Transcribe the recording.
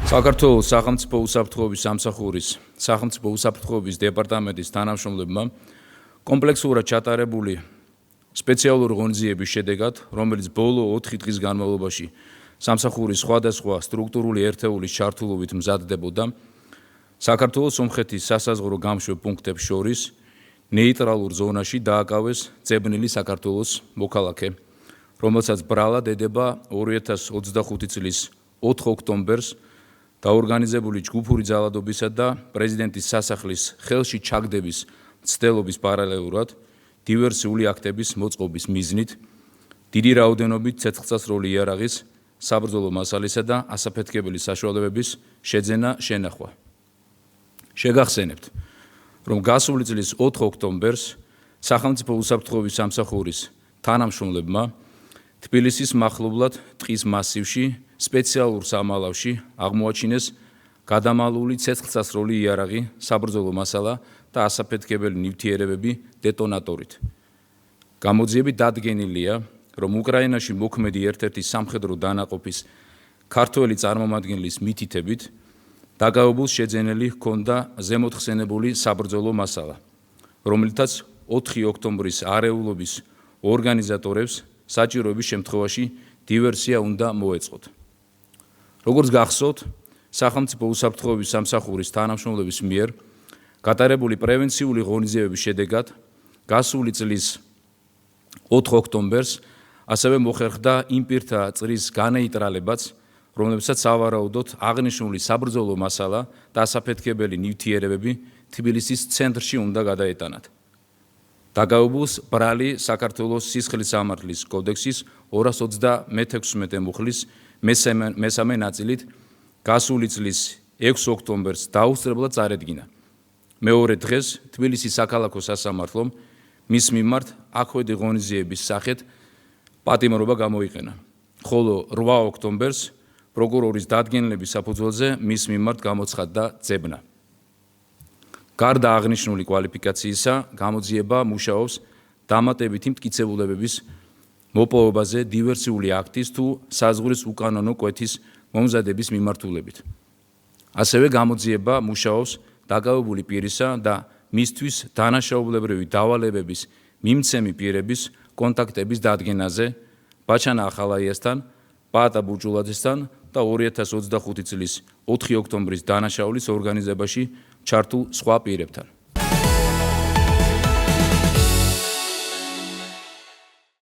საქართველოს სახელმწიფო უსაფრთხოების სამსახურის სახელმწიფო უსაფრთხოების დეპარტამენტის თანამშრომლებმა კომპლექსურად ჩატარებული სპეციალური ღონისძიების შედეგად, რომელიც ბოლო 4 დღის განმავლობაში სამსახურის სხვადასხვა სტრუქტურული ერთეულის ჩართულობით მზადდებოდა, საქართველოს სომხეთის სასაზღვრო გამშვებ პუნქტებს შორის ნეიტრალურ ზონაში დააკავეს ძებნილი საქართველოს მოქალაქე, რომელსაც ბრალად ედება 2025 წლის 4 ოქტომბერს დაორგანიზებული ჯგუფური ძალადობისა და პრეზიდენტის სასახლის ხელში ჩაგდების მცდელობის პარალელურად დივერსიული აქტების მოწყობის მიზნით დიდი რაოდენობით ცეცხლსასროლი იარაღის, საბრძოლო მასალისა და ასაფეთქებელი საშუალებების შეძენა შენახვა. შეგახსენებთ, რომ გასული წლის 4 ოქტომბერს სახელმწიფო უსაფრთხოების სამსახურის თანამშრომლებმა თბილისის მახლობლად ტყის მასივში სპეციალურ სამალავში აღმოაჩინეს გადამალული ცეცხლსასროლი იარაღი, საბრძოლო მასალა და ასაფეთქებელი ნივთიერებები დეტონატორით. გამოძიებით დადგენილია, რომ უკრაინაში მოქმედი ერთ-ერთი სამხედრო დანაყოფის ქართველი წარმომადგენლის მითითებით დაკავებულს შეძენილი ჰქონდა ზემოთხსენებული საბრძოლო მასალა, რომლითაც 4 ოქტომბრის არეულობის ორგანიზატორებს საჭიროების შემთხვევაში დივერსია უნდა მოეწყოთ. როგორც გახსოვთ, სახელმწიფო უსაფრთხოების სამსახურის თანამშრომლების მიერ გატარებული პრევენციული ღონისძიებების შედეგად გასული წლის 4 ოქტომბერს ასევე მოხერხდა იმ პირთა წრის განეიტრალებაც, რომლებსაც სავარაუდოდ აღნიშნული საბრძოლო მასალა და ასაფეთქებელი ნივთიერებები თბილისის ცენტრში უნდა გადაეტანათ. დაკავებულს ბრალი საქართველოს სისხლის სამართლის კოდექსის 236 მუხლის მესამე ნაწილით გასული წლის 6 ოქტომბერს დაუსწრებლად წარედგინა. მეორე დღეს თბილისის საქალაქო სასამართლომ მის მიმართ აქვედი ღონისძიების სახით პატიმრობა გამოიყენა, ხოლო 8 ოქტომბერს პროკურორის დადგენილების საფუძველზე მის მიმართ გამოცხადდა ძებნა. გარდა აღნიშნული კვალიფიკაციისა, გამოძიება მუშაობს დამატებითი მტკიცებულებების მოპოვებაზე დივერსიული აქტის თუ საზღვრის უკანონო კვეთის მომზადების მიმართულებით. ასევე გამოძიება მუშაობს დაკავებული პირისა და მისთვის დანაშაულებრივი დავალებების მიმცემი პირების კონტაქტების დადგენაზე ბაჩანა ახალაიასთან, პაატა ბურჯულაძესთან და 2025 წლის 4 ოქტომბრის დანაშაულის ორგანიზებაში ჩართულ სხვა პირებთან.